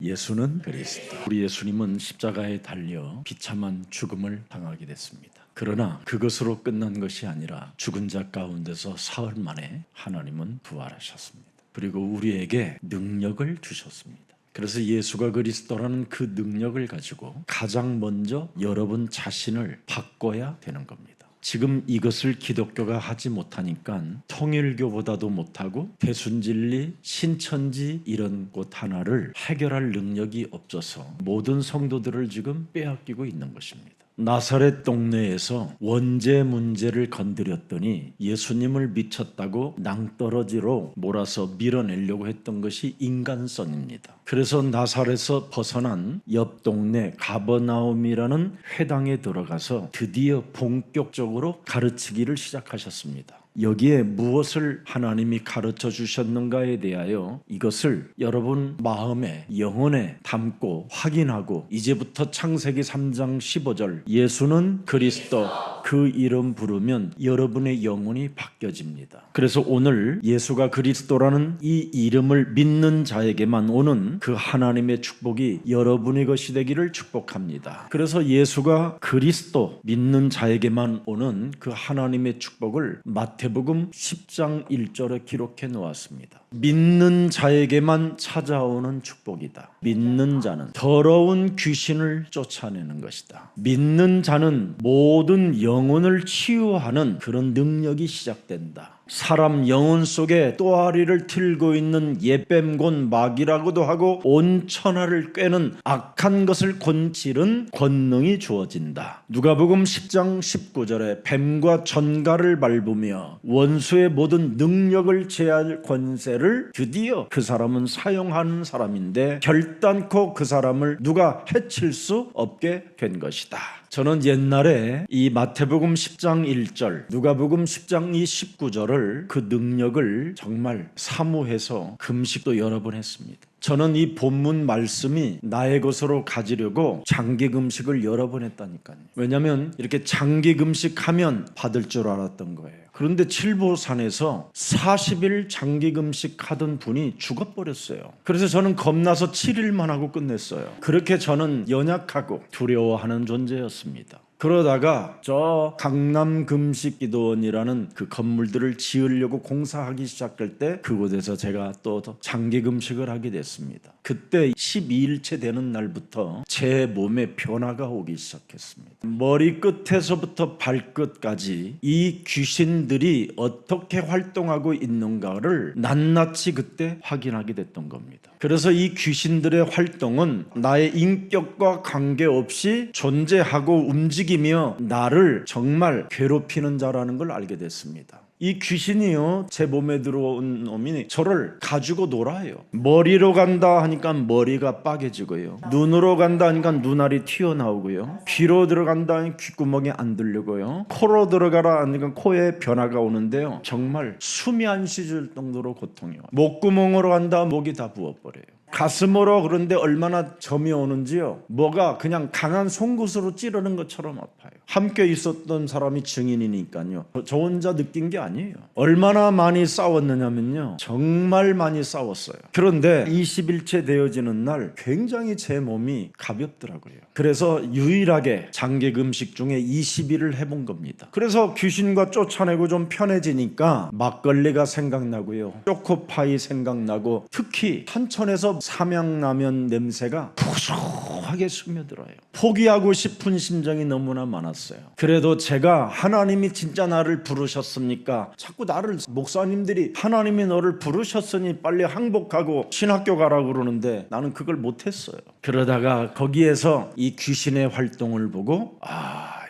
예수는 그리스도. 우리 예수님은 십자가에 달려 비참한 죽음을 당하게 됐습니다. 그러나 그것으로 끝난 것이 아니라 죽은 자 가운데서 사흘 만에 하나님은 부활하셨습니다. 그리고 우리에게 능력을 주셨습니다. 그래서 예수가 그리스도라는 그 능력을 가지고 가장 먼저 여러분 자신을 바꿔야 되는 겁니다. 지금 이것을 기독교가 하지 못하니까 통일교보다도 못하고 대순진리, 신천지 이런 곳 하나를 해결할 능력이 없어서 모든 성도들을 지금 빼앗기고 있는 것입니다. 나사렛 동네에서 원죄 문제를 건드렸더니 예수님을 미쳤다고 낭떠러지로 몰아서 밀어내려고 했던 것이 인간성입니다. 그래서 나사렛에서 벗어난 옆 동네 가버나움이라는 회당에 들어가서 드디어 본격적으로 가르치기를 시작하셨습니다. 여기에 무엇을 하나님이 가르쳐 주셨는가에 대하여 이것을 여러분 마음에 영혼에 담고 확인하고 이제부터 창세기 3장 15절 예수는 그리스도 그 이름 부르면 여러분의 영혼이 바뀌어집니다. 그래서 오늘 예수가 그리스도라는 이 이름을 믿는 자에게만 오는 그 하나님의 축복이 여러분의 것이 되기를 축복합니다. 그래서 예수가 그리스도 믿는 자에게만 오는 그 하나님의 축복을 마태복음 10장 1절에 기록해 놓았습니다. 믿는 자에게만 찾아오는 축복이다. 믿는 자는 더러운 귀신을 쫓아내는 것이다. 믿는 자는 모든 영혼을 치유하는 그런 능력이 시작된다. 사람 영혼 속에 또아리를 틀고 있는 예뱀곤 마귀라고도 하고 온 천하를 꿰는 악한 것을 곤치른 권능이 주어진다. 누가복음 10장 19절에 뱀과 전갈을 밟으며 원수의 모든 능력을 제할 권세를 드디어 그 사람은 사용하는 사람인데 결단코 그 사람을 누가 해칠 수 없게 된 것이다. 저는 옛날에 이 마태복음 10장 1절 누가복음 10장 19절을 그 능력을 정말 사모해서 금식도 여러 번 했습니다. 저는 이 본문 말씀이 나의 것으로 가지려고 장기 금식을 여러 번 했다니까요. 왜냐하면 이렇게 장기 금식하면 받을 줄 알았던 거예요. 그런데 칠보산에서 40일 장기 금식하던 분이 죽어버렸어요. 그래서 저는 겁나서 7일만 하고 끝냈어요. 그렇게 저는 연약하고 두려워하는 존재였습니다. 그러다가 저 강남금식기도원이라는 그 건물들을 지으려고 공사하기 시작할 때 그곳에서 제가 또 장기 금식을 하게 됐습니다. 그때 12일째 되는 날부터 제 몸에 변화가 오기 시작했습니다. 머리끝에서부터 발끝까지 이 귀신들이 어떻게 활동하고 있는가를 낱낱이 그때 확인하게 됐던 겁니다. 그래서 이 귀신들의 활동은 나의 인격과 관계없이 존재하고 움직이며 나를 정말 괴롭히는 자라는 걸 알게 됐습니다. 이 귀신이요 제 몸에 들어온 놈이 저를 가지고 놀아요. 머리로 간다 하니까 머리가 빠개지고요, 눈으로 간다 하니까 눈알이 튀어나오고요, 귀로 들어간다 하니까 귓구멍이 안 들리고요, 코로 들어가라 하니까 코에 변화가 오는데요, 정말 숨이 안 쉬질 정도로 고통이요. 목구멍으로 간다 목이 다 부어버려요. 가슴으로 그런데 얼마나 점이 오는지요, 뭐가 그냥 강한 송곳으로 찌르는 것처럼 아파요. 함께 있었던 사람이 증인이니까요. 저 혼자 느낀 게 아니에요. 얼마나 많이 싸웠느냐면요, 정말 많이 싸웠어요. 그런데 20일째 되어지는 날 굉장히 제 몸이 가볍더라고요. 그래서 유일하게 장기 금식 중에 20일을 해본 겁니다. 그래서 귀신과 쫓아내고 좀 편해지니까 막걸리가 생각나고요, 초코파이 생각나고, 특히 한천에서 삼양라면 냄새가 고소하게 스며들어요. 포기하고 싶은 심정이 너무나 많았어요. 그래도 제가 하나님이 진짜 나를 부르셨습니까? 자꾸 나를 목사님들이 하나님이 너를 부르셨으니 빨리 항복하고 신학교 가라고 그러는데 나는 그걸 못했어요. 그러다가 거기에서 이 귀신의 활동을 보고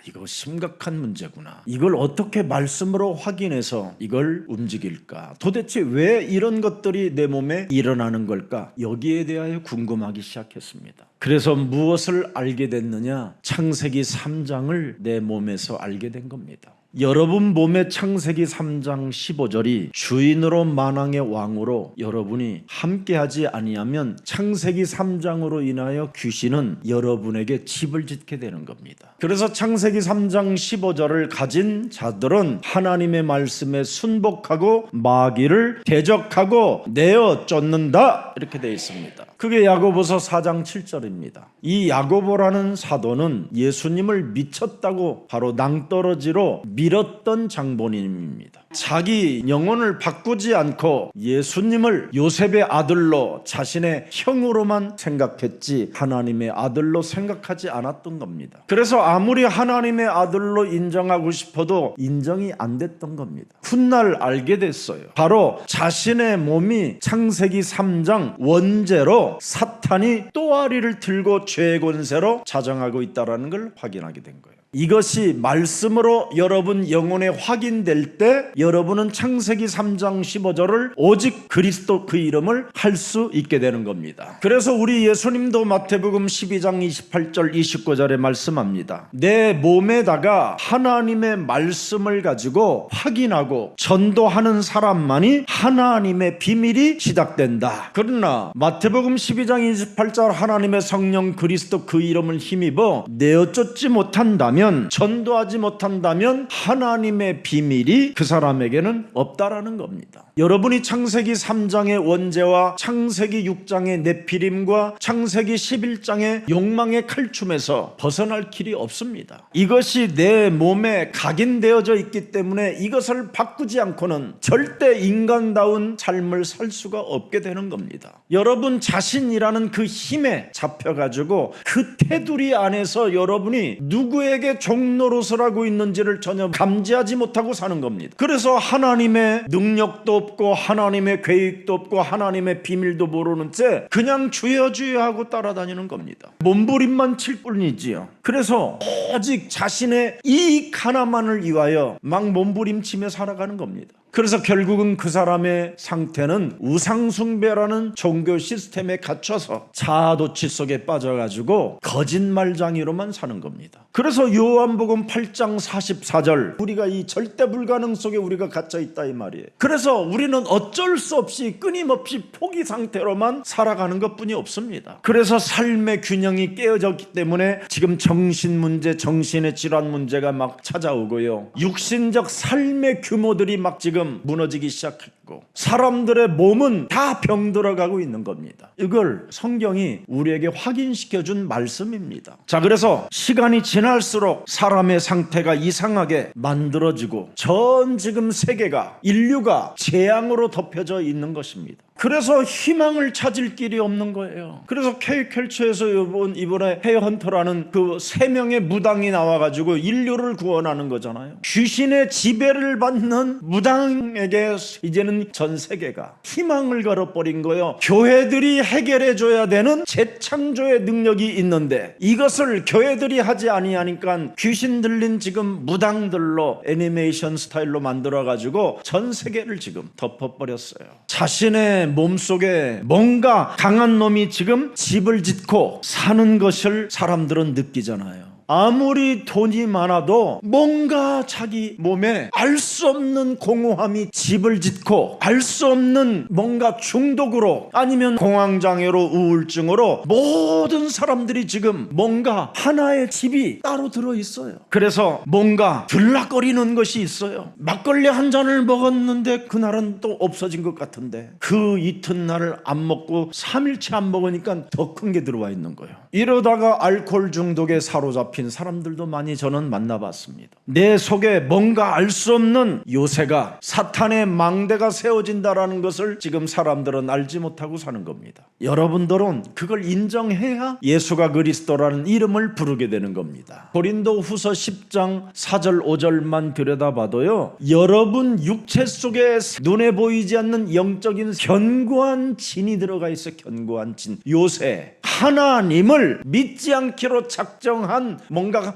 이거 심각한 문제구나. 이걸 어떻게 말씀으로 확인해서 이걸 움직일까? 도대체 왜 이런 것들이 내 몸에 일어나는 걸까? 여기에 대하여 궁금하기 시작했습니다. 그래서 무엇을 알게 됐느냐? 창세기 3장을 내 몸에서 알게 된 겁니다. 여러분 몸의 창세기 3장 15절이 주인으로 만왕의 왕으로 여러분이 함께하지 아니하면 창세기 3장으로 인하여 귀신은 여러분에게 집을 짓게 되는 겁니다. 그래서 창세기 3장 15절을 가진 자들은 하나님의 말씀에 순복하고 마귀를 대적하고 내어 쫓는다, 이렇게 되어 있습니다. 그게 야고보서 4장 7절입니다. 이 야고보라는 사도는 예수님을 미쳤다고 바로 낭떠러지로 밀었던 장본인입니다. 자기 영혼을 바꾸지 않고 예수님을 요셉의 아들로 자신의 형으로만 생각했지 하나님의 아들로 생각하지 않았던 겁니다. 그래서 아무리 하나님의 아들로 인정하고 싶어도 인정이 안 됐던 겁니다. 훗날 알게 됐어요. 바로 자신의 몸이 창세기 3장 원죄로 사탄이 또아리를 들고 죄의 권세로 자정하고 있다는 걸 확인하게 된 거예요. 이것이 말씀으로 여러분 영혼에 확인될 때 여러분은 창세기 3장 15절을 오직 그리스도 그 이름을 할 수 있게 되는 겁니다. 그래서 우리 예수님도 마태복음 12장 28절 29절에 말씀합니다. 내 몸에다가 하나님의 말씀을 가지고 확인하고 전도하는 사람만이 하나님의 비밀이 시작된다. 그러나 마태복음 12장 28절 하나님의 성령 그리스도 그 이름을 힘입어 내어쫓지 못한다면, 전도하지 못한다면 하나님의 비밀이 그 사람에게는 없다라는 겁니다. 여러분이 창세기 3장의 원죄와 창세기 6장의 네피림과 창세기 11장의 욕망의 칼춤에서 벗어날 길이 없습니다. 이것이 내 몸에 각인되어져 있기 때문에 이것을 바꾸지 않고는 절대 인간다운 삶을 살 수가 없게 되는 겁니다. 여러분 자신이라는 그 힘에 잡혀가지고 그 테두리 안에서 여러분이 누구에게 종노릇을 하고 있는지를 전혀 감지하지 못하고 사는 겁니다. 그래서 하나님의 능력도 없고 하나님의 계획도 없고 하나님의 비밀도 모르는 채 그냥 주여 주여 하고 따라다니는 겁니다. 몸부림만 칠 뿐이지요. 그래서 오직 자신의 이익 하나만을 위하여 막 몸부림치며 살아가는 겁니다. 그래서 결국은 그 사람의 상태는 우상숭배라는 종교 시스템에 갇혀서 자아도취 속에 빠져가지고 거짓말장이로만 사는 겁니다. 그래서 요한복음 8장 44절 우리가 이 절대 불가능 속에 우리가 갇혀있다 이 말이에요. 그래서 우리는 어쩔 수 없이 끊임없이 포기 상태로만 살아가는 것뿐이 없습니다. 그래서 삶의 균형이 깨어졌기 때문에 지금 정신 문제, 정신의 질환 문제가 막 찾아오고요. 육신적 삶의 규모들이 막 지금 무너지기 시작했고 사람들의 몸은 다 병들어가고 있는 겁니다. 이걸 성경이 우리에게 확인시켜준 말씀입니다. 자, 그래서 시간이 지날수록 사람의 상태가 이상하게 만들어지고 전 지금 세계가 인류가 재앙으로 덮여져 있는 것입니다. 그래서 희망을 찾을 길이 없는 거예요. 그래서 K컬처에서 이번에 헤어헌터라는 그 3명의 무당이 나와가지고 인류를 구원하는 거잖아요. 귀신의 지배를 받는 무당에게 이제는 전 세계가 희망을 걸어버린 거예요. 교회들이 해결해줘야 되는 재창조의 능력이 있는데 이것을 교회들이 하지 아니하니까 귀신 들린 지금 무당들로 애니메이션 스타일로 만들어가지고 전 세계를 지금 덮어버렸어요. 자신의 몸속에 뭔가 강한 놈이 지금 집을 짓고 사는 것을 사람들은 느끼잖아요. 아무리 돈이 많아도 뭔가 자기 몸에 알 수 없는 공허함이 집을 짓고 알 수 없는 뭔가 중독으로 아니면 공황장애로 우울증으로 모든 사람들이 지금 뭔가 하나의 집이 따로 들어있어요. 그래서 뭔가 들락거리는 것이 있어요. 막걸리 한 잔을 먹었는데 그날은 또 없어진 것 같은데 그 이튿날을 안 먹고 3일째 안 먹으니까 더 큰 게 들어와 있는 거예요. 이러다가 알코올 중독에 사로잡힌 사람들도 많이 저는 만나봤습니다. 내 속에 뭔가 알 수 없는 요새가 사탄의 망대가 세워진다라는 것을 지금 사람들은 알지 못하고 사는 겁니다. 여러분들은 그걸 인정해야 예수가 그리스도라는 이름을 부르게 되는 겁니다. 고린도 후서 10장 4절 5절만 들여다봐도요, 여러분 육체 속에 눈에 보이지 않는 영적인 견고한 진이 들어가 있어. 견고한 진, 요새 하나님을 믿지 않기로 작정한 뭔가가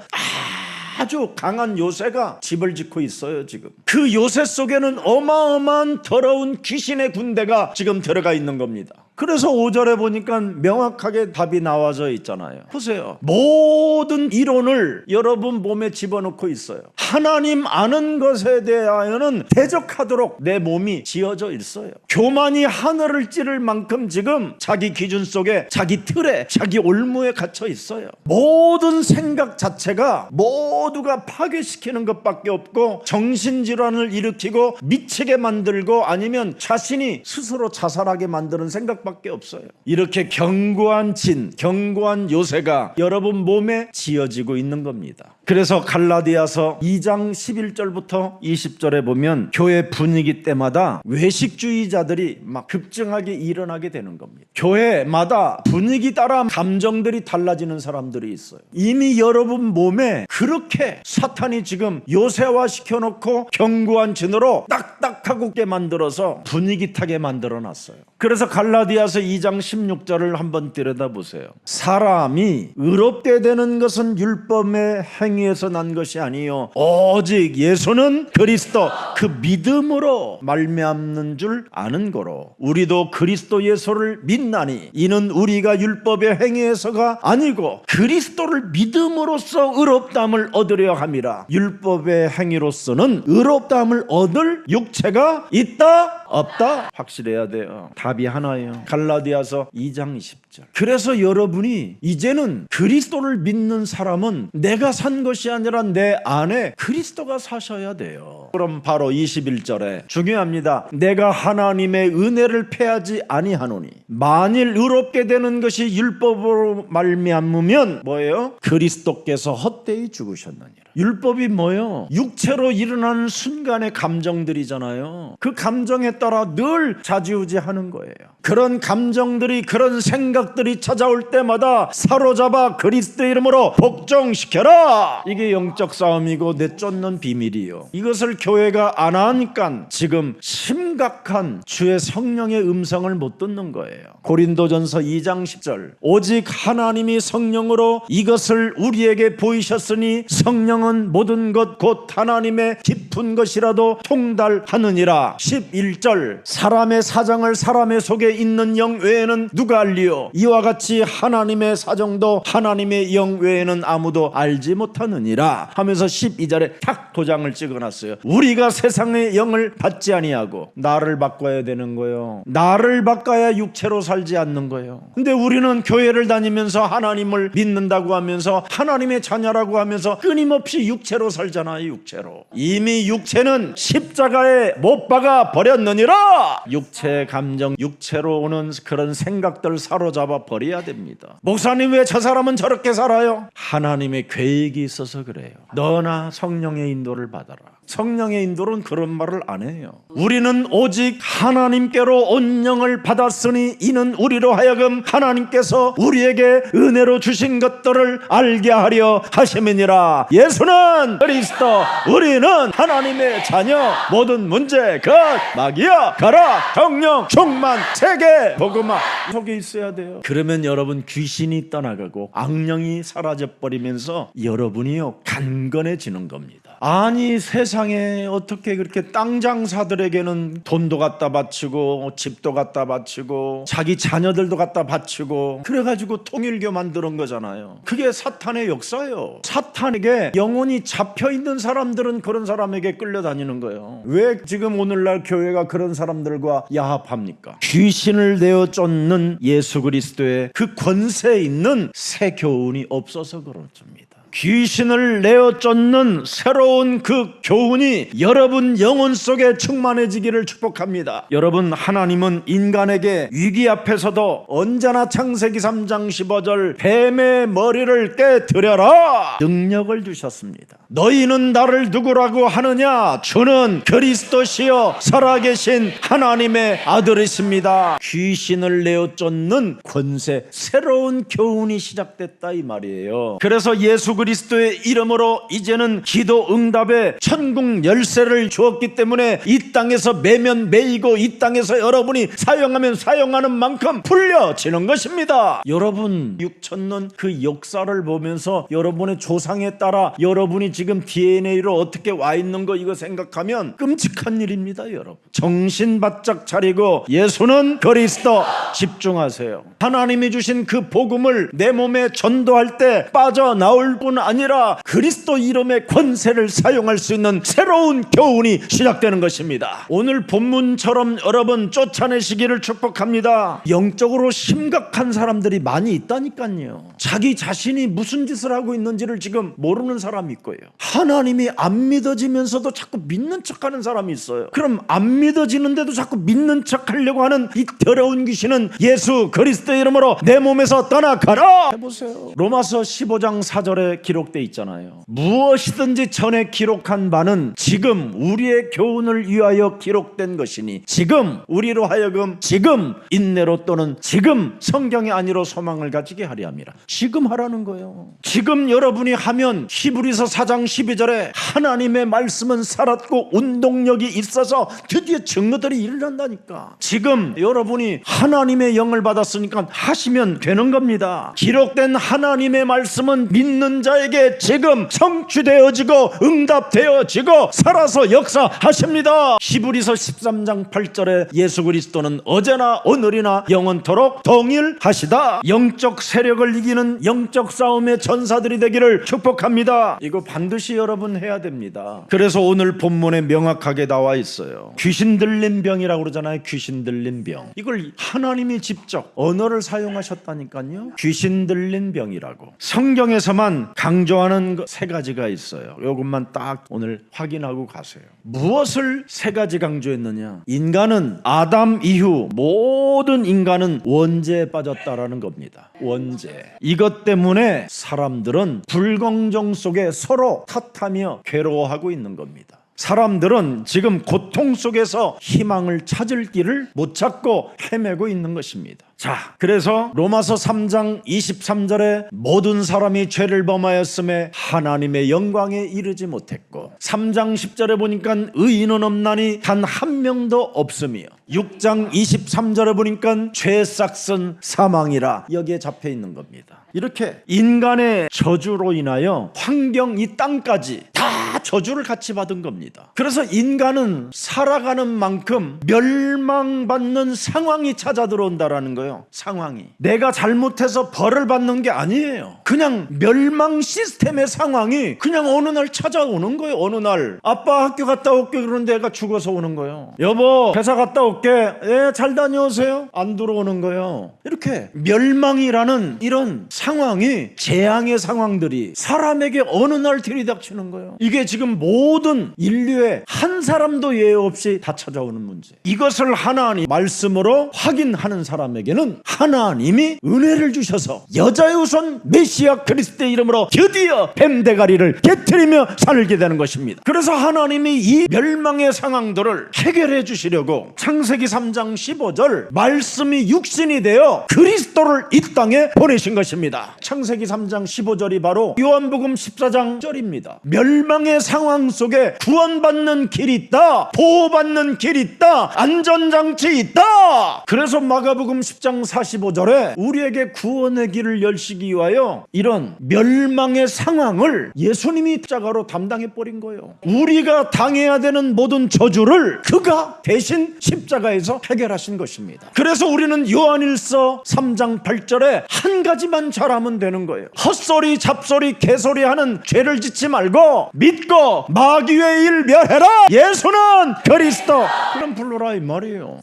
아주 강한 요새가 집을 짓고 있어요. 지금 그 요새 속에는 어마어마한 더러운 귀신의 군대가 지금 들어가 있는 겁니다. 그래서 5절에 보니까 명확하게 답이 나와져 있잖아요. 보세요. 모든 이론을 여러분 몸에 집어넣고 있어요. 하나님 아는 것에 대하여는 대적하도록 내 몸이 지어져 있어요. 교만이 하늘을 찌를 만큼 지금 자기 기준 속에 자기 틀에 자기 올무에 갇혀 있어요. 모든 생각 자체가 모두가 파괴시키는 것밖에 없고 정신질환을 일으키고 미치게 만들고 아니면 자신이 스스로 자살하게 만드는 생각밖에 십자가밖에 없어요. 이렇게 견고한 진, 견고한 요새가 여러분 몸에 지어지고 있는 겁니다. 그래서 갈라디아서 2장 11절부터 20절에 보면 교회 분위기 때마다 외식주의자들이 막 급증하게 일어나게 되는 겁니다. 교회마다 분위기 따라 감정들이 달라지는 사람들이 있어요. 이미 여러분 몸에 그렇게 사탄이 지금 요새화 시켜놓고 견고한 진으로 딱딱하게 만들어서 분위기 타게 만들어놨어요. 그래서 갈라디아서 2장 16절을 한번 들여다보세요. 사람이 의롭게 되는 것은 율법의 행위에서 난 것이 아니요 오직 예수는 그리스도 그 믿음으로 말미암는 줄 아는 거로 우리도 그리스도 예수를 믿나니 이는 우리가 율법의 행위에서가 아니고 그리스도를 믿음으로써 의롭다함을 얻으려 함이라. 율법의 행위로서는 의롭다함을 얻을 육체가 있다 없다? 확실해야 돼요. 답이 하나예요. 갈라디아서 2장 20절. 그래서 여러분이 이제는 그리스도를 믿는 사람은 내가 산 것이 아니라 내 안에 그리스도가 사셔야 돼요. 그럼 바로 21절에 중요합니다. 내가 하나님의 은혜를 패하지 아니하노니 만일 의롭게 되는 것이 율법으로 말미암으면 뭐예요? 그리스도께서 헛되이 죽으셨느니라. 율법이 뭐예요? 육체로 일어나는 순간의 감정들이잖아요. 그 감정에 따라 늘 좌지우지하는 거예요. 그런 감정들이, 그런 생각들이 찾아올 때마다 사로잡아 그리스도 이름으로 복종시켜라. 이게 영적 싸움이고 내쫓는 비밀이에요. 이것을 교회가 안 하니까 지금 심각한 주의 성령의 음성을 못 듣는 거예요. 고린도전서 2장 10절. 오직 하나님이 성령으로 이것을 우리에게 보이셨으니 성령은 모든 것 곧 하나님의 깊은 것이라도 통달하느니라. 11절. 사람의 사정을 사람의 속에 있는 영 외에는 누가 알리요? 이와 같이 하나님의 사정도 하나님의 영 외에는 아무도 알지 못하느니라 하면서 12절에 탁 도장을 찍어놨어요. 우리가 세상의 영을 받지 아니하고 나를 바꿔야 되는 거예요. 나를 바꿔야 육체로 살지 않는 거예요. 근데 우리는 교회를 다니면서 하나님을 믿는다고 하면서 하나님의 자녀라고 하면서 끊임없이 육체로 살잖아요. 육체로. 이미 육체는 십자가에 못 박아 버렸느니라. 육체 감정, 육체로 오는 그런 생각들 사로잡아 버려야 됩니다. 목사님 왜 저 사람은 저렇게 살아요? 하나님의 계획이 있어서 그래요. 너나 성령의 인도를 받아라. 성령의 인도는 그런 말을 안 해요. 우리는 오직 하나님께로 온 영을 받았으니 이는 우리로 하여금 하나님께서 우리에게 은혜로 주신 것들을 알게 하려 하심이니라. 예수는 그리스도, 우리는 하나님의 자녀. 모든 문제 것 마귀야 가라. 성령 충만 세계 복음화 속에 있어야 돼요. 그러면 여러분 귀신이 떠나가고 악령이 사라져버리면서 여러분이요 강건해지는 겁니다. 아니 세상에 어떻게 그렇게 땅 장사들에게는 돈도 갖다 바치고 집도 갖다 바치고 자기 자녀들도 갖다 바치고 그래가지고 통일교 만드는 거잖아요. 그게 사탄의 역사예요. 사탄에게 영혼이 잡혀있는 사람들은 그런 사람에게 끌려다니는 거예요. 왜 지금 오늘날 교회가 그런 사람들과 야합합니까? 귀신을 내어 쫓는 예수 그리스도의 그 권세 있는 새 교훈이 없어서 그렇습니다. 귀신을 내어 쫓는 새로운 그 교훈이 여러분 영혼 속에 충만해지기를 축복합니다. 여러분, 하나님은 인간에게 위기 앞에서도 언제나 창세기 3장 15절 뱀의 머리를 깨뜨려라 능력을 주셨습니다. 너희는 나를 누구라고 하느냐? 주는 그리스도시요 살아계신 하나님의 아들이십니다. 귀신을 내어 쫓는 권세, 새로운 교훈이 시작됐다 이 말이에요. 그래서 예수 그리스도의 이름으로 이제는 기도 응답에 천국 열쇠를 주었기 때문에 이 땅에서 매면 매이고 이 땅에서 여러분이 사용하면 사용하는 만큼 풀려지는 것입니다. 여러분 6,000년 그 역사를 보면서 여러분의 조상에 따라 여러분이 지금 DNA로 어떻게 와 있는 거 이거 생각하면 끔찍한 일입니다. 여러분 정신 바짝 차리고 예수는 그리스도 집중하세요. 하나님이 주신 그 복음을 내 몸에 전도할 때 빠져나올 뿐 교훈 아니라 그리스도 이름의 권세를 사용할 수 있는 새로운 교훈이 시작되는 것입니다. 오늘 본문처럼 여러분 쫓아내시기를 축복합니다. 영적으로 심각한 사람들이 많이 있다니까요. 자기 자신이 무슨 짓을 하고 있는지를 지금 모르는 사람이 있고요. 하나님이 안 믿어지면서도 자꾸 믿는 척하는 사람이 있어요. 그럼 안 믿어지는데도 자꾸 믿는 척하려고 하는 이 더러운 귀신은 예수 그리스도의 이름으로 내 몸에서 떠나가라. 해보세요. 로마서 15장 4절에 기록되어 있잖아요. 무엇이든지 전에 기록한 바는 지금 우리의 교훈을 위하여 기록된 것이니 지금 우리로 하여금 지금 인내로 또는 지금 성경이 아니로 소망을 가지게 하려 함이라. 지금 하라는 거예요. 지금 여러분이 하면 히브리서 4장 12절에 하나님의 말씀은 살았고 운동력이 있어서 드디어 증거들이 일어난다니까. 지금 여러분이 하나님의 영을 받았으니까 하시면 되는 겁니다. 기록된 하나님의 말씀은 믿는 자에게 지금 성취되어지고 응답되어지고 살아서 역사하십니다. 히브리서 13장 8절에 예수 그리스도는 어제나 오늘이나 영원토록 동일하시다. 영적 세력을 이기는 영적 싸움의 전사들이 되기를 축복합니다. 이거 반드시 여러분 해야 됩니다. 그래서 오늘 본문에 명확하게 나와 있어요. 귀신 들린 병이라고 그러잖아요. 귀신 들린 병. 이걸 하나님이 직접 언어를 사용하셨다니까요. 귀신 들린 병이라고. 성경에서만 강조하는 세 가지가 있어요. 이것만 딱 오늘 확인하고 가세요. 무엇을 세 가지 강조했느냐? 인간은 아담 이후 모든 인간은 원죄에 빠졌다라는 겁니다. 원죄. 이것 때문에 사람들은 불공정 속에 서로 탓하며 괴로워하고 있는 겁니다. 사람들은 지금 고통 속에서 희망을 찾을 길을 못 찾고 헤매고 있는 것입니다. 자, 그래서 로마서 3장 23절에 모든 사람이 죄를 범하였음에 하나님의 영광에 이르지 못했고 3장 10절에 보니까 의인은 없나니 단 한 명도 없으며 6장 23절에 보니까 죄 싹슨 사망이라 여기에 잡혀 있는 겁니다. 이렇게 인간의 저주로 인하여 환경 이 땅까지 다 저주를 같이 받은 겁니다. 그래서 인간은 살아가는 만큼 멸망받는 상황이 찾아 들어온다라는 거예요. 상황이 내가 잘못해서 벌을 받는 게 아니에요. 그냥 멸망 시스템의 상황이 그냥 어느 날 찾아오는 거예요. 어느 날 아빠 학교 갔다 올게 그러는데 애가 죽어서 오는 거예요. 여보 회사 갔다 올게. 예, 잘 다녀오세요. 안 들어오는 거예요. 이렇게 멸망이라는 이런 상황이 재앙의 상황들이 사람에게 어느 날 들이닥치는 거예요. 이게 지금 모든 인류의 한 사람도 예외 없이 다 찾아오는 문제. 이것을 하나님 말씀으로 확인하는 사람에게는 하나님이 은혜를 주셔서 여자의 우선 메시아 그리스도의 이름으로 드디어 뱀대가리를 깨트리며 살게 되는 것입니다. 그래서 하나님이 이 멸망의 상황들을 해결해 주시려고 창세기 3장 15절 말씀이 육신이 되어 그리스도를 이 땅에 보내신 것입니다. 창세기 3장 15절이 바로 요한복음 14장 절입니다. 멸망의 상황 속에 구원받는 길이 있다. 보호받는 길이 있다. 안전장치 있다. 그래서 마가복음 10장 45절에 우리에게 구원의 길을 열시기 위하여 이런 멸망의 상황을 예수님이 십자가로 담당해 버린 거예요. 우리가 당해야 되는 모든 저주를 그가 대신 십자가에서 해결하신 것입니다. 그래서 우리는 요한일서 3장 8절에 한 가지만 잘하면 되는 거예요. 헛소리 잡소리 개소리 하는 죄를 짓지 말고 믿고 마귀의 일 멸해라. 예수는 그리스도. 그럼 불러라 이 말이에요.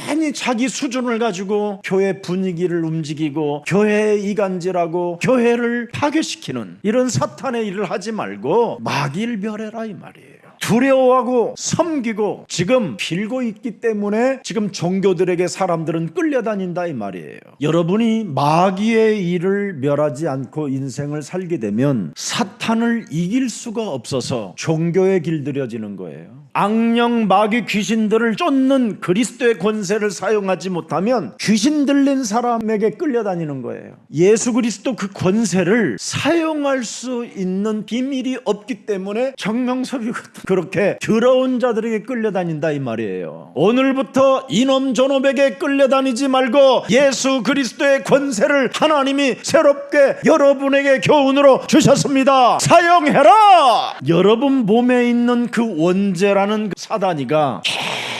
괜히 자기 수준을 가지고 교회 분위기를 움직이고 교회에 이간질하고 교회를 파괴시키는 이런 사탄의 일을 하지 말고 마귀를 멸해라 이 말이에요. 두려워하고 섬기고 지금 빌고 있기 때문에 지금 종교들에게 사람들은 끌려다닌다 이 말이에요. 여러분이 마귀의 일을 멸하지 않고 인생을 살게 되면 사탄을 이길 수가 없어서 종교에 길들여지는 거예요. 악령 마귀 귀신들을 쫓는 그리스도의 권세를 사용하지 못하면 귀신 들린 사람에게 끌려다니는 거예요. 예수 그리스도 그 권세를 사용할 수 있는 비밀이 없기 때문에 정명섭이거든. 그렇게 더러운 자들에게 끌려다닌다 이 말이에요. 오늘부터 이놈 저놈에게 끌려다니지 말고 예수 그리스도의 권세를 하나님이 새롭게 여러분에게 교훈으로 주셨습니다. 사용해라. 여러분 몸에 있는 그 원죄라는 그 사단이가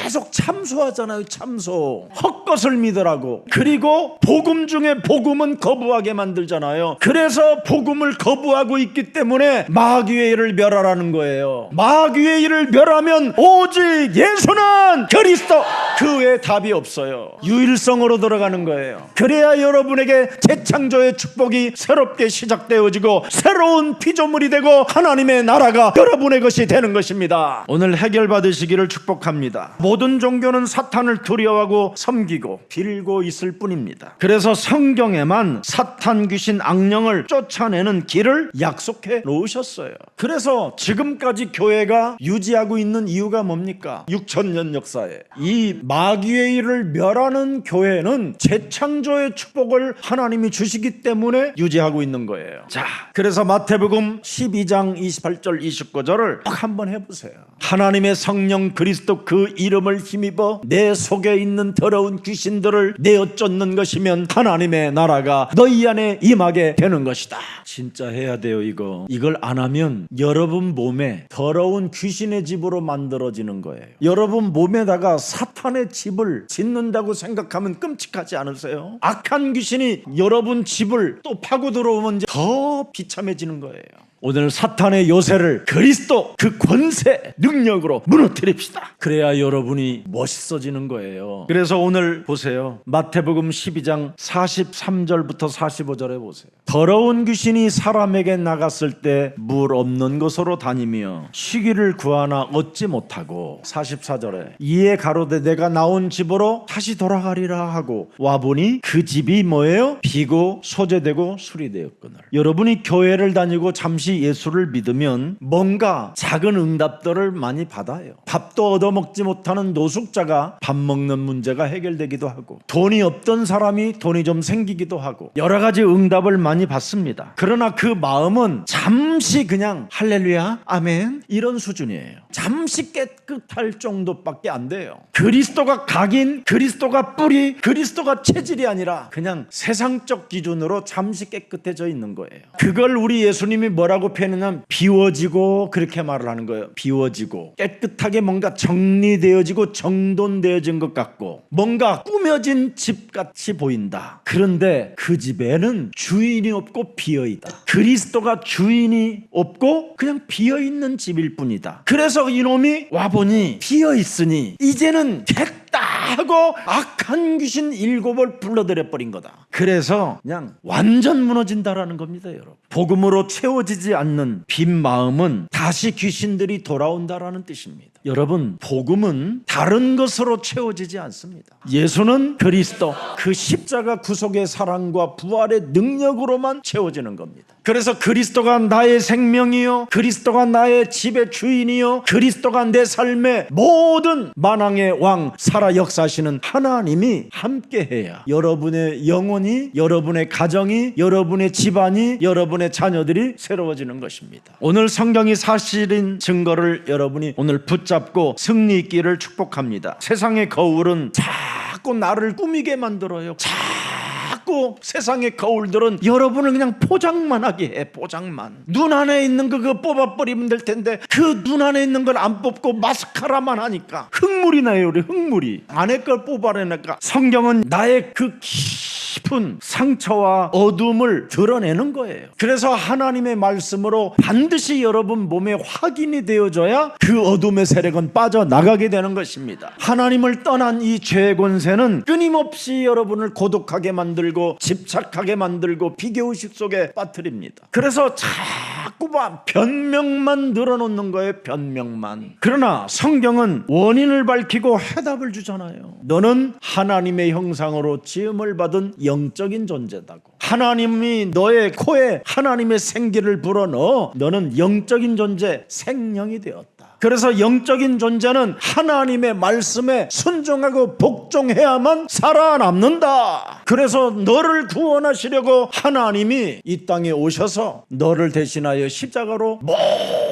계속 참소하잖아요. 참소. 헛것을 믿으라고. 그리고 복음 중에 복음은 거부하게 만들잖아요. 그래서 복음을 거부하고 있기 때문에 마귀의 일을 멸하라는 거예요. 마귀의 일을 멸하면 오직 예수는 그리스도, 그 외에 답이 없어요. 유일성으로 들어가는 거예요. 그래야 여러분에게 재창조의 축복이 새롭게 시작되어지고 새로운 피조물이 되고 하나님의 나라가 여러분의 것이 되는 것입니다. 오늘 해결받으시기를 축복합니다. 모든 종교는 사탄을 두려워하고 섬기고 빌고 있을 뿐입니다. 그래서 성경에만 사탄, 귀신, 악령을 쫓아내는 길을 약속해 놓으셨어요. 그래서 지금까지 교회가 유지하고 있는 이유가 뭡니까? 6,000년 역사에 이 마귀의 일을 멸하는 교회는 재창조의 축복을 하나님이 주시기 때문에 유지하고 있는 거예요. 자, 그래서 마태복음 12장 28절 29절을 꼭 한번 해보세요. 하나님의 성령 그리스도 그 이름을 힘입어 내 속에 있는 더러운 귀신들을 내어 쫓는 것이면 하나님의 나라가 너희 안에 임하게 되는 것이다. 진짜 해야 돼요. 이걸 안 하면 여러분 몸에 더러운 귀신의 집으로 만들어지는 거예요. 여러분 몸에다가 사탄의 집을 짓는다고 생각하면 끔찍하지 않으세요? 악한 귀신이 여러분 집을 또 파고 들어오면 이제 더 비참해지는 거예요. 오늘 사탄의 요새를 그리스도 그 권세 능력으로 무너뜨립시다. 그래야 여러분이 멋있어지는 거예요. 그래서 오늘 보세요. 마태복음 12장 43절부터 45절에 보세요. 더러운 귀신이 사람에게 나갔을 때 물 없는 곳으로 다니며 쉬기를 구하나 얻지 못하고 44절에 이에 가로되 내가 나온 집으로 다시 돌아가리라 하고 와보니 그 집이 뭐예요? 비고 소재되고 수리되었거늘. 여러분이 교회를 다니고 잠시 예수를 믿으면 뭔가 작은 응답들을 많이 받아요. 밥도 얻어먹지 못하는 노숙자가 밥 먹는 문제가 해결되기도 하고 돈이 없던 사람이 돈이 좀 생기기도 하고 여러 가지 응답을 많이 받습니다. 그러나 그 마음은 잠시 그냥 할렐루야 아멘 이런 수준이에요. 잠시 깨끗할 정도밖에 안 돼요. 그리스도가 각인, 그리스도가 뿌리, 그리스도가 체질이 아니라 그냥 세상적 기준으로 잠시 깨끗해져 있는 거예요. 그걸 우리 예수님이 뭐라고 표현하냐면 비워지고 그렇게 말을 하는 거예요. 비워지고 깨끗하게 뭔가 정리되어지고 정돈되어진 것 같고 뭔가 꾸며진 집같이 보인다. 그런데 그 집에는 주인이 없고 비어있다. 그리스도가 주인이 없고 그냥 비어있는 집일 뿐이다. 그래서 이놈이 와보니 비어있으니 이제는 됐다 하고 악한 귀신 7을 불러들여 버린 거다. 그래서 그냥 완전 무너진다라는 겁니다. 여러분, 복음으로 채워지지 않는 빈 마음은 다시 귀신들이 돌아온다라는 뜻입니다. 여러분, 복음은 다른 것으로 채워지지 않습니다. 예수는 그리스도, 그 십자가 구속의 사랑과 부활의 능력으로만 채워지는 겁니다. 그래서 그리스도가 나의 생명이요, 그리스도가 나의 집의 주인이요, 그리스도가 내 삶의 모든 만왕의 왕 살아 역사하시는 하나님이 함께해야 여러분의 영혼이, 여러분의 가정이, 여러분의 집안이, 여러분의 자녀들이 새로워지는 것입니다. 오늘 성경이 사실인 증거를 여러분이 오늘 붙잡고 승리 있기를 축복합니다. 세상의 거울은 자꾸 나를 꾸미게 만들어요. 자꾸 세상의 거울들은 여러분을 그냥 포장만 하게 해. 포장만. 눈 안에 있는 거 그거 뽑아버리면 될 텐데 그 눈 안에 있는 걸 안 뽑고 마스카라만 하니까 흙물이 나요. 우리 흙물이. 안에 걸 뽑아내니까 성경은 나의 그 깊은 상처와 어둠을 드러내는 거예요. 그래서 하나님의 말씀으로 반드시 여러분 몸에 확인이 되어져야 그 어둠의 세력은 빠져나가게 되는 것입니다. 하나님을 떠난 이 죄의 권세는 끊임없이 여러분을 고독하게 만들고 집착하게 만들고 비교의식 속에 빠뜨립니다. 그래서 자꾸 변명만 늘어놓는 거예요. 변명만. 그러나 성경은 원인을 밝히고 해답을 주잖아요. 너는 하나님의 형상으로 지음을 받은 영적인 존재다고. 하나님이 너의 코에 하나님의 생기를 불어넣어 너는 영적인 존재, 생명이 되었다. 그래서 영적인 존재는 하나님의 말씀에 순종하고 복종해야만 살아남는다. 그래서 너를 구원하시려고 하나님이 이 땅에 오셔서 너를 대신하여 십자가로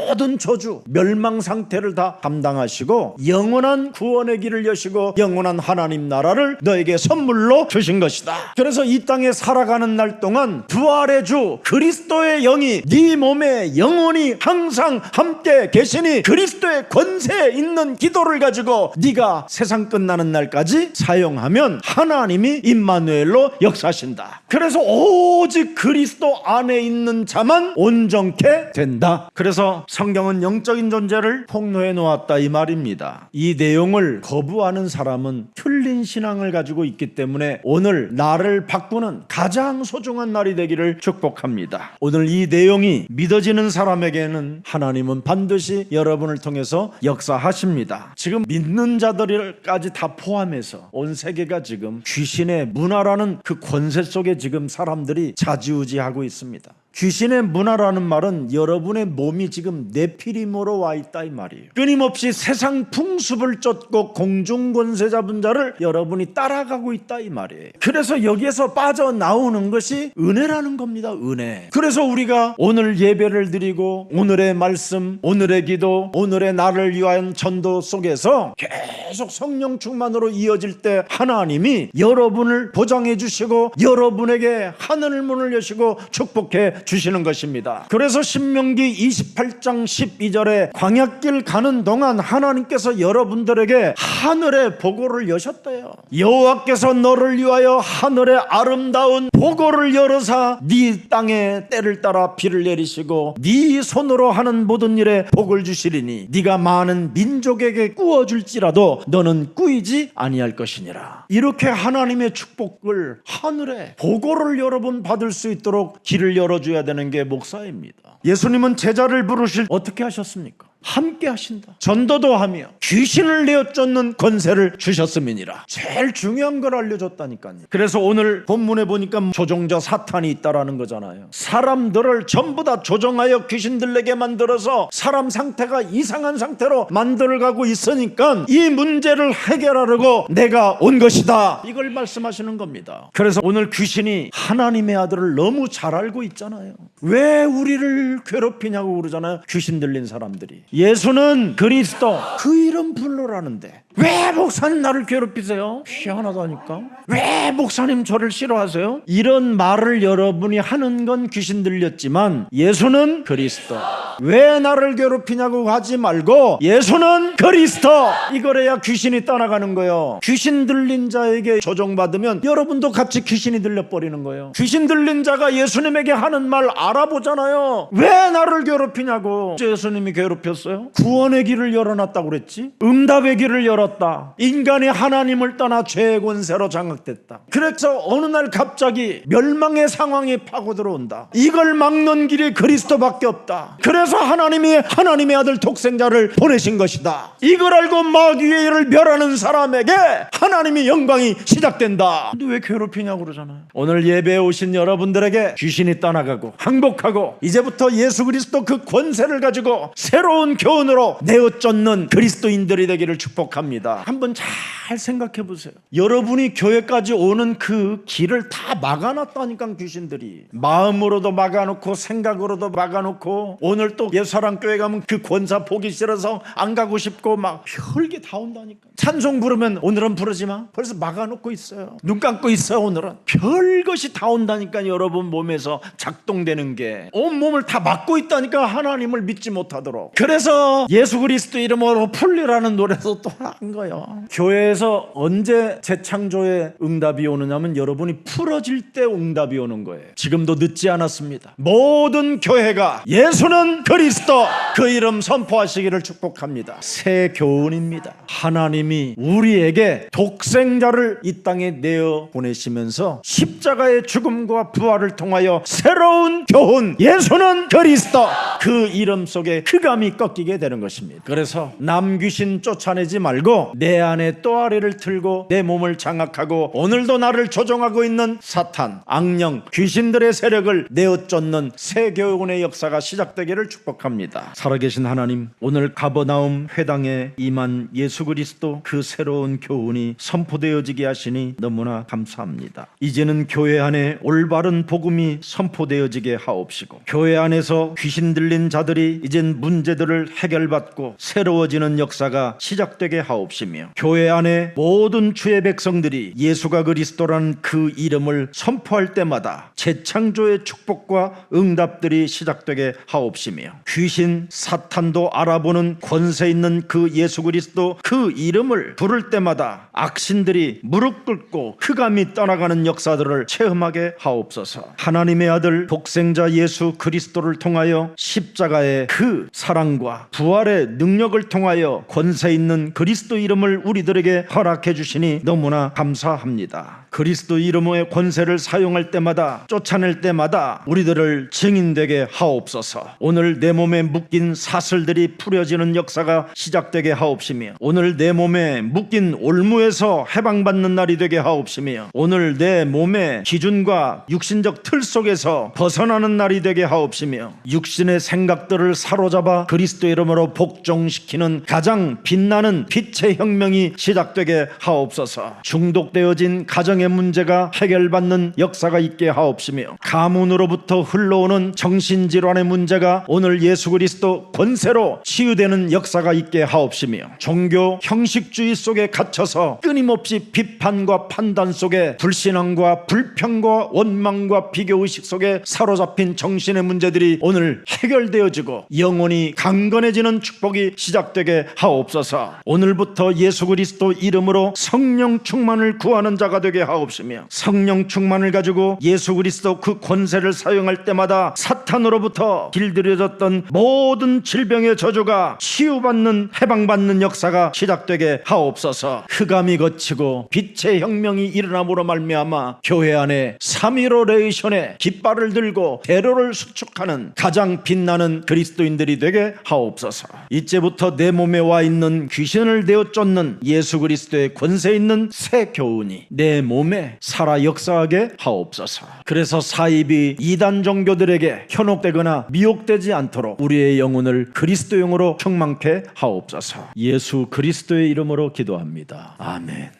모든 저주, 멸망 상태를 다 감당하시고 영원한 구원의 길을 여시고 영원한 하나님 나라를 너에게 선물로 주신 것이다. 그래서 이 땅에 살아가는 날 동안 부활의 주 그리스도의 영이 네 몸에 영원히 항상 함께 계시니 그리스도의 권세에 있는 기도를 가지고 네가 세상 끝나는 날까지 사용하면 하나님이 임마누엘로 역사하신다. 그래서 오직 그리스도 안에 있는 자만 온전케 된다. 그래서 성경은 영적인 존재를 폭로해 놓았다 이 말입니다. 이 내용을 거부하는 사람은 틀린 신앙을 가지고 있기 때문에 오늘 나를 바꾸는 가장 소중한 날이 되기를 축복합니다. 오늘 이 내용이 믿어지는 사람에게는 하나님은 반드시 여러분을 통해서 역사하십니다. 지금 믿는 자들까지 다 포함해서 온 세계가 지금 귀신의 문화라는 그 권세 속에 지금 사람들이 좌지우지하고 있습니다. 귀신의 문화라는 말은 여러분의 몸이 지금 네피림으로 와 있다 이 말이에요. 끊임없이 세상 풍습을 쫓고 공중권세 잡은 자를 여러분이 따라가고 있다 이 말이에요. 그래서 여기에서 빠져나오는 것이 은혜라는 겁니다. 은혜. 그래서 우리가 오늘 예배를 드리고 오늘의 말씀, 오늘의 기도, 오늘의 나를 위한 전도 속에서 계속 성령 충만으로 이어질 때 하나님이 여러분을 보장해 주시고 여러분에게 하늘 문을 여시고 축복해 주시는 것입니다. 그래서 신명기 28장 12절에 광야길 가는 동안 하나님께서 여러분들에게 하늘의 보고를 여셨대요. 여호와께서 너를 위하여 하늘의 아름다운 보고를 열어사 네 땅에 때를 따라 비를 내리시고 네 손으로 하는 모든 일에 복을 주시리니 네가 많은 민족에게 꾸어줄지라도 너는 꾸이지 아니할 것이니라. 이렇게 하나님의 축복을 하늘에 보고를 여러분 받을 수 있도록 길을 열어줘야 되는 게 목사입니다. 예수님은 제자를 부르실 어떻게 하셨습니까? 함께 하신다. 전도도 하며 귀신을 내어 쫓는 권세를 주셨음이니라. 제일 중요한 걸 알려줬다니까요. 그래서 오늘 본문에 보니까 조종자 사탄이 있다라는 거잖아요. 사람들을 전부 다 조종하여 귀신들에게 만들어서 사람 상태가 이상한 상태로 만들어가고 있으니까 이 문제를 해결하려고 내가 온 것이다. 이걸 말씀하시는 겁니다. 그래서 오늘 귀신이 하나님의 아들을 너무 잘 알고 있잖아요. 왜 우리를 괴롭히냐고 그러잖아요. 귀신 들린 사람들이. 예수는 그리스도 그 이름 불러라는데 왜 목사님 나를 괴롭히세요? 희한하다니까. 왜 목사님 저를 싫어하세요? 이런 말을 여러분이 하는 건 귀신 들렸지만 예수는 그리스도. 왜 나를 괴롭히냐고 하지 말고 예수는 그리스도. 이거래야 귀신이 떠나가는 거예요. 귀신 들린 자에게 조종받으면 여러분도 같이 귀신이 들려버리는 거예요. 귀신 들린 자가 예수님에게 하는 말 알아보잖아요. 왜 나를 괴롭히냐고. 예수님이 괴롭혔어요? 구원의 길을 열어놨다고 그랬지. 응답의 길을 열었다. 인간이 하나님을 떠나 죄의 권세로 장악됐다. 그래서 어느 날 갑자기 멸망의 상황이 파고 들어온다. 이걸 막는 길이 그리스도밖에 없다. 그래서 하나님이 하나님의 아들 독생자를 보내신 것이다. 이걸 알고 마귀의 일을 멸하는 사람에게 하나님의 영광이 시작된다. 근데 왜 괴롭히냐고 그러잖아요. 오늘 예배에 오신 여러분들에게 귀신이 떠나가고 항복하고 이제부터 예수 그리스도 그 권세를 가지고 새로운 교훈으로 내어 쫓는 그리스도인들이 되기를 축복합니다. 한번 잘 생각해 보세요. 여러분이 교회까지 오는 그 길을 다 막아놨다니까 귀신들이. 마음으로도 막아놓고 생각으로도 막아놓고 오늘 또 예수사랑교회 가면 그 권사 보기 싫어서 안 가고 싶고 막 별게 다 온다니까. 찬송 부르면 오늘은 부르지 마. 벌써 막아놓고 있어요. 눈 감고 있어요. 오늘은 별것이 다 온다니까. 여러분 몸에서 작동되는 게 온몸을 다 막고 있다니까. 하나님을 믿지 못하도록. 그래서 예수 그리스도 이름으로 풀리라는 노래도 또 한 거예요. 교회에서 언제 재창조의 응답이 오느냐면 여러분이 풀어질 때 응답이 오는 거예요. 지금도 늦지 않았습니다. 모든 교회가 예수는 그리스도 그 이름 선포하시기를 축복합니다. 새 교훈입니다. 하나님이 우리에게 독생자를 이 땅에 내어 보내시면서 십자가의 죽음과 부활을 통하여 새로운 교훈, 예수는 그리스도 그 이름 속에 흑암이 꺾이게 되는 것입니다. 그래서 남 귀신 쫓아내지 말고 이름으로 내 안에 또아리를 틀고 내 몸을 장악하고 오늘도 나를 조종하고 있는 사탄, 악령, 귀신들의 세력을 내어쫓는 새 교훈의 역사가 시작되기를 축복합니다. 살아계신 하나님, 오늘 가버나움 회당에 임한 예수 그리스도 그 새로운 교훈이 선포되어지게 하시니 너무나 감사합니다. 이제는 교회 안에 올바른 복음이 선포되어지게 하옵시고, 교회 안에서 귀신 들린 자들이 이젠 문제들을 해결받고 새로워지는 역사가 시작되게 하옵시며, 교회 안에 모든 주의 백성들이 예수가 그리스도라는 그 이름을 선포할 때마다 재창조의 축복과 응답들이 시작되게 하옵시며, 귀신 사탄도 알아보는 권세 있는 그 예수 그리스도 그 이름을 부를 때마다 악신들이 무릎 꿇고 흑암이 떠나가는 역사들을 체험하게 하옵소서. 하나님의 아들 독생자 예수 그리스도를 통하여 십자가의 그 사랑과 부활의 능력을 통하여 권세 있는 그리스도 이름을 우리들에게 허락해 주시니 너무나 감사합니다. 그리스도 이름의 권세를 사용할 때마다, 쫓아낼 때마다 우리들을 증인되게 하옵소서. 오늘 내 몸에 묶인 사슬들이 풀어지는 역사가 시작되게 하옵시며, 오늘 내 몸에 묶인 올무에서 해방받는 날이 되게 하옵시며, 오늘 내 몸의 기준과 육신적 틀 속에서 벗어나는 날이 되게 하옵시며, 육신의 생각들을 사로잡아 그리스도 이름으로 복종시키는 가장 빛나는 빛의 혁명이 시작되게 하옵소서. 중독되어진 가정의 문제가 해결받는 역사가 있게 하옵시며, 가문으로부터 흘러오는 정신질환의 문제가 오늘 예수 그리스도 권세로 치유되는 역사가 있게 하옵시며, 종교 형식주의 속에 갇혀서 끊임없이 비판과 판단 속에 불신앙과 불평과 원망과 비교의식 속에 사로잡힌 정신의 문제들이 오늘 해결되어지고 영혼이 강건해지는 축복이 시작되게 하옵소서. 오늘부터 예수 그리스도 이름으로 성령 충만을 구하는 자가 되게 하옵시며, 성령 충만을 가지고 예수 그리스도 그 권세를 사용할 때마다 사탄으로부터 길들여졌던 모든 질병의 저주가 치유받는, 해방받는 역사가 시작되게 하옵소서. 흑암이 거치고 빛의 혁명이 일어남으로 말미암아 교회 안에 3.15 레이션의 깃발을 들고 대로를 수축하는 가장 빛나는 그리스도인들이 되게 하옵소서. 이제부터 내 몸에 와 있는 귀신을 내어쫓는 예수 그리스도의 권세 있는 새 교훈이 내 몸에 살아 역사하게 하옵소서. 그래서 사입이 이단 종교들에게 현혹되거나 미혹되지 않도록 우리의 영혼을 그리스도용으로 충만케 하옵소서. 예수 그리스도의 이름으로 기도합니다. 아멘.